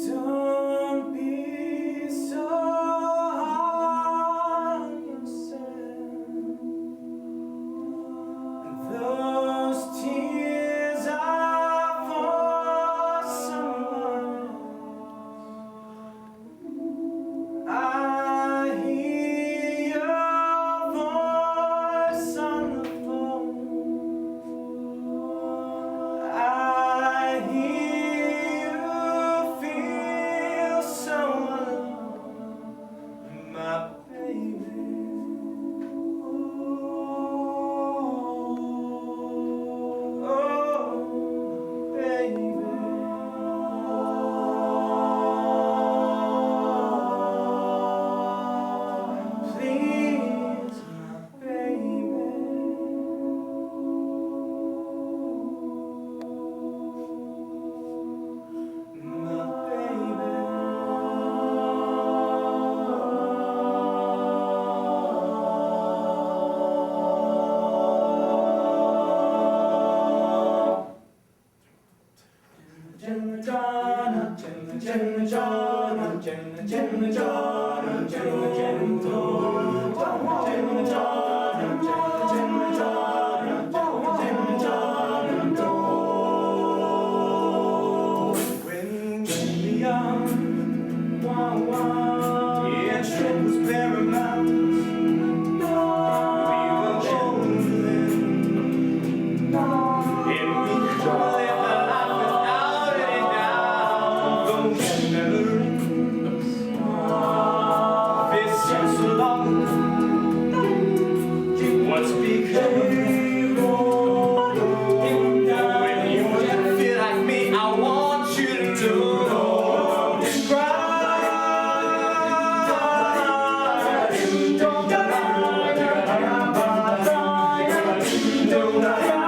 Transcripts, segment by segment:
Don't be so hard on yourself. Those tears are for someone else. I hear your voice on the phone. I hear you feel so alone, my baby. Oh, baby. Please, my baby. My baby. When we were young, yeah, truth was paramount. We were golden, and we could live a life without any doubt. Those memories, it's just so long. What's become? When you don't feel like me, I want you to know. Don't cry. Don't cry. Don't cry.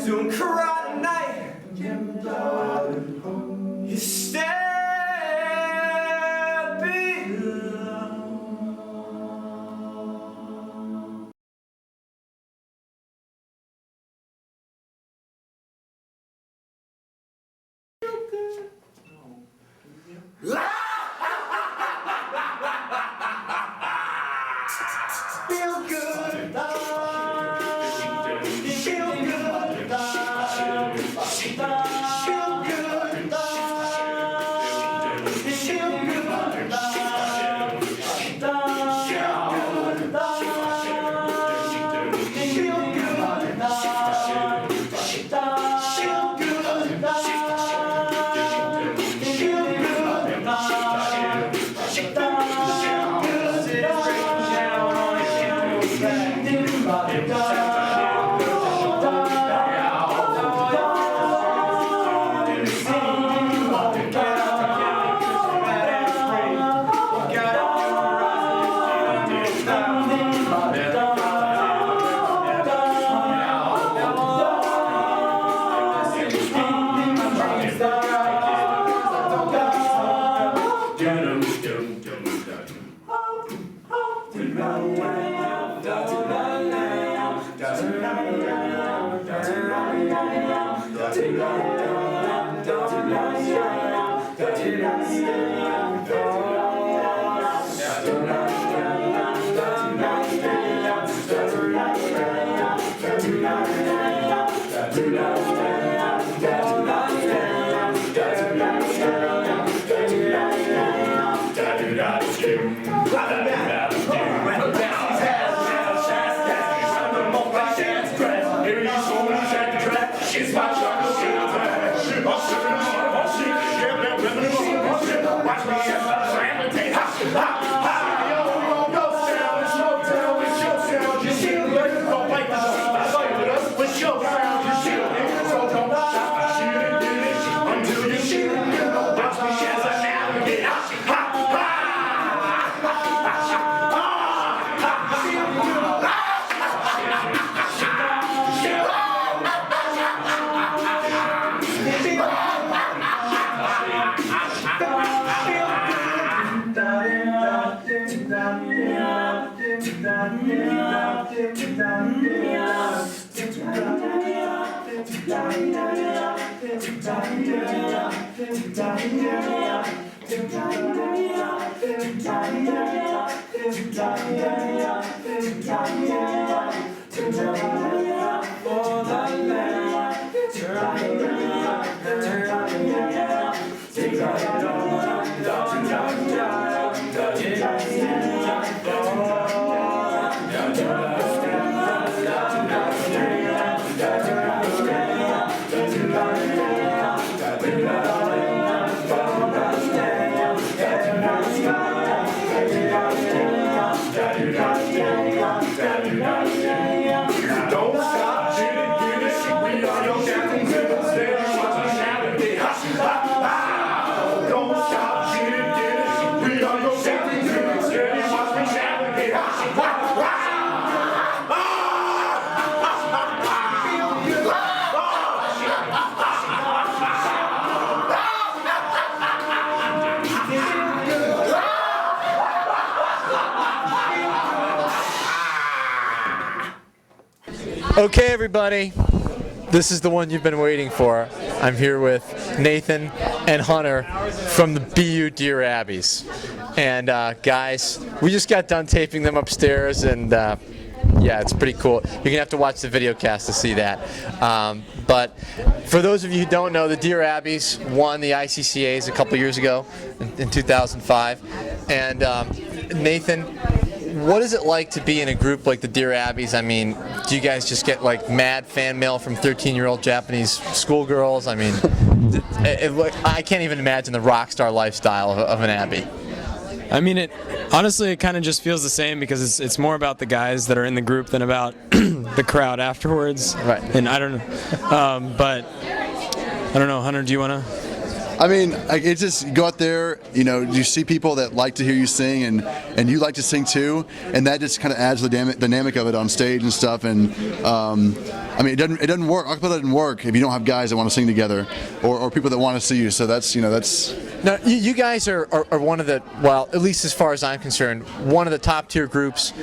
Don't cry tonight. You still feel good. Okay, everybody, this is the one you've been waiting for. I'm here with Nathan and Hunter from the BU Dear Abbeys. And guys, we just got done taping them upstairs, and yeah, it's pretty cool. You're going to have to watch the video cast to see that. But for those of you who don't know, the Dear Abbeys won the ICCAs a couple years ago in 2005. And Nathan, what is it like to be in a group like the Dear Abbeys? I mean, do you guys just get like mad fan mail from 13-year-old Japanese schoolgirls? I mean, I can't even imagine the rock star lifestyle of an Abbey. I mean, honestly, it kind of just feels the same because it's more about the guys that are in the group than about the crowd afterwards. Right. And I don't know, but I don't know. Hunter, do you want to? I mean, it's just, you go out there, you know, you see people that like to hear you sing, and you like to sing too, and that just kind of adds the dynamic of it on stage and stuff. And I mean, it doesn't work. Acapella doesn't work if you don't have guys that want to sing together, or people that want to see you. So that's, you know, that's. Now, you guys are one of the, well, at least as far as I'm concerned, one of the top tier groups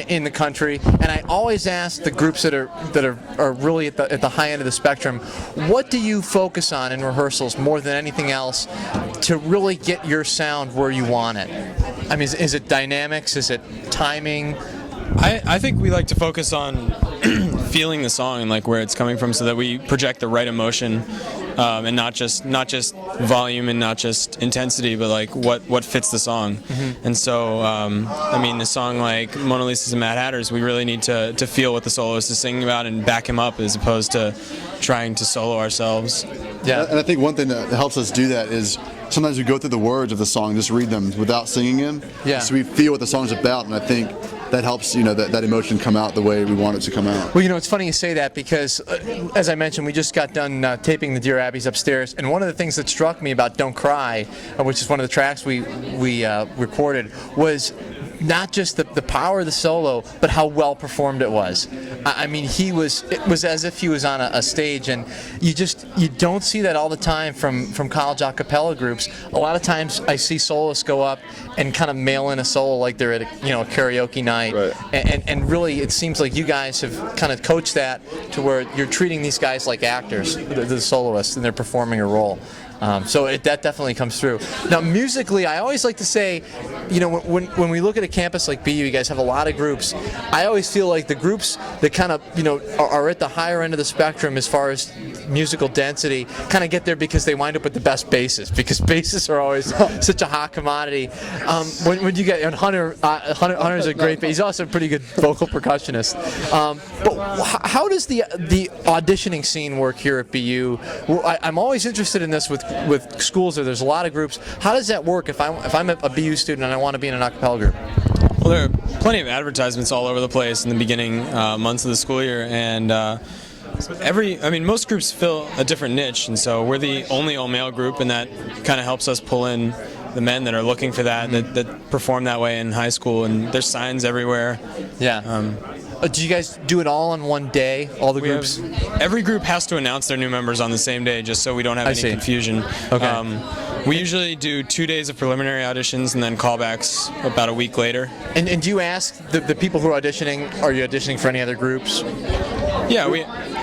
in the country. And I always ask the groups that are really at the high end of the spectrum, what do you focus on in rehearsals more than anything else to really get your sound where you want it? I mean, is it dynamics? Is it timing? I think we like to focus on feeling the song and like where it's coming from, so that we project the right emotion, and not just volume and not just intensity, but like what fits the song. Mm-hmm. And so I mean, a song like Mona Lisa's and Mad Hatters, we really need to feel what the soloist is singing about and back him up, as opposed to trying to solo ourselves. Yeah, and I think one thing that helps us do that is sometimes we go through the words of the song, just read them without singing them. Yeah. So we feel what the song's about, and I think that helps, you know, that emotion come out the way we want it to come out. Well, you know, it's funny you say that because, as I mentioned, we just got done taping the Dear Abbeys upstairs, and one of the things that struck me about Don't Cry, which is one of the tracks we recorded, was not just the power of the solo, but how well performed it was. I mean, it was as if he was on a stage, and you don't see that all the time from college a cappella groups. A lot of times I see soloists go up and kind of mail in a solo like they're at a karaoke night, right. and really it seems like you guys have kind of coached that to where you're treating these guys like actors, the soloists, and they're performing a role. So that definitely comes through. Now, musically, I always like to say, you know, when we look at a campus like BU, you guys have a lot of groups. I always feel like the groups that kind of, you know, are at the higher end of the spectrum as far as musical density kind of get there because they wind up with the best basses, because basses are always such a hot commodity. When you get, and Hunter's a great bass. He's also a pretty good vocal percussionist. But how does the auditioning scene work here at BU? I'm always interested in this with schools where there's a lot of groups. How does that work if I'm a BU student and I want to be in an a cappella group? Well, there are plenty of advertisements all over the place in the beginning months of the school year, and most groups fill a different niche, and so we're the only all-male group, and that kind of helps us pull in the men that are looking for that perform that way in high school, and there's signs everywhere. Yeah. Do you guys do it all on one day, all the groups? Every group has to announce their new members on the same day, just so we don't have any confusion. Okay. We usually do 2 days of preliminary auditions and then callbacks about a week later. And do you ask the people who are auditioning, are you auditioning for any other groups? Yeah,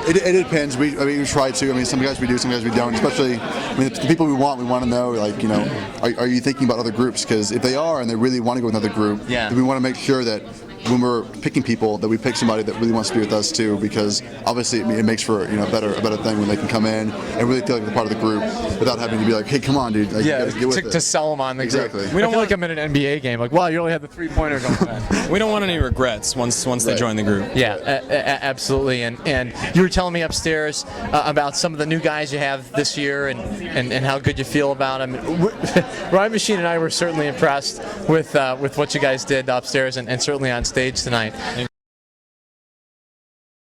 It depends. We try to. I mean, some guys we do, some guys we don't. Especially, I mean, the people we want to know, like, you know, are you thinking about other groups? Because if they are and they really want to go with another group, then we want to make sure that when we're picking people, that we pick somebody that really wants to be with us too, because obviously it makes for, you know, a better thing when they can come in and really feel like they're part of the group without having to be like, hey, come on, dude, like, you gotta get with it. To sell them on the exactly. group. We don't like I'm in an NBA game, like, wow, you only had the 3-pointer going. We don't want any regrets once they join the group. Yeah, absolutely. And you were telling me upstairs about some of the new guys you have this year and how good you feel about them. Ryan Machine and I were certainly impressed with what you guys did upstairs and certainly on stage tonight.